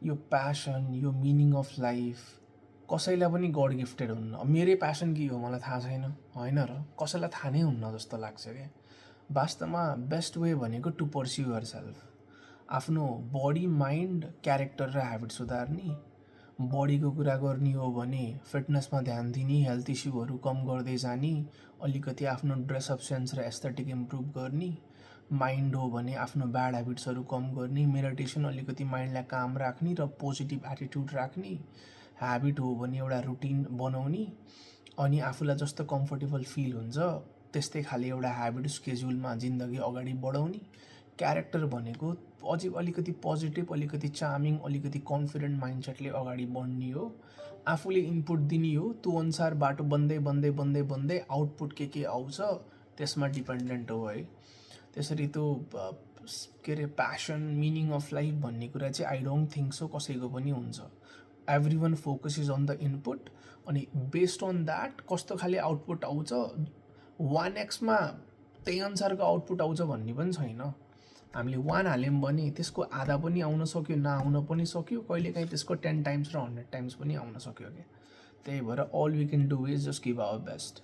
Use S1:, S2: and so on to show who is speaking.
S1: यो प्यासन, यो meaning of life कसैलाई पनि गड गिफ्टेड हुन्न। अब मेरै प्यासन के हो मलाई थाहा छैन, होइन र कसैलाई थाहा नै हुन्न जस्तो लाग्छ क्या। वास्तवमा बेस्ट वे भनेको टु पर्स्यु यर सेल्फ, आफ्नो बडी, माइन्ड, क्यारेक्टर र ह्याबिट सुधार्ने। बडीको कुरा गर्ने हो भने फिटनेसमा ध्यान दिने, हेल्थ इस्युहरू कम गर्दै जाने, अलिकति आफ्नो ड्रेसअप सेन्स र एस्थेटिक इम्प्रुभ गर्ने। माइन्ड हो भने आफ्नो ब्याड ह्याबिट्सहरू कम गर्ने, मेडिटेसन अलिकति माइन्डलाई काम राख्ने र पोजिटिभ एटिट्युड राख्ने। ह्याबिट हो भने एउटा रुटिन बनाउने, अनि आफूलाई जस्तो कम्फर्टेबल फिल हुन्छ त्यस्तै खाले एउटा ह्याबिट स्केड्युलमा जिन्दगी अगाडि बढाउने। क्यारेक्टर भनेको अझै अलिकति पोजिटिभ, अलिकति चार्मिङ, अलिकति कन्फिडेन्ट माइन्डसेटले अगाडि बढ्ने हो। आफूले इनपुट दिने हो, त्यो अनुसार बाटो बन्दै बन्दै बन्दै बन्दै आउटपुट के आउँछ त्यसमा डिपेन्डेन्ट हो है। त्यसरी त्यो के अरे प्यासन, मिनिङ अफ लाइफ भन्ने कुरा चाहिँ आई डोन्ट थिङ्क सो कसैको पनि हुन्छ। Every one focus is on the input, अनि बेस्ड अन द्याट कस्तो खाले आउटपुट आउँछ 1x त्यही अनुसारको आउटपुट आउँछ भन्ने पनि छैन। हामीले 1 हाल्यौँ भने त्यसको आधा पनि आउन सक्यो, नआउन पनि सक्यो, कहिलेकाहीँ त्यसको 10 टाइम्स र 100 टाइम्स पनि आउन सक्यो क्या। त्यही भएर all we can do is just give our best.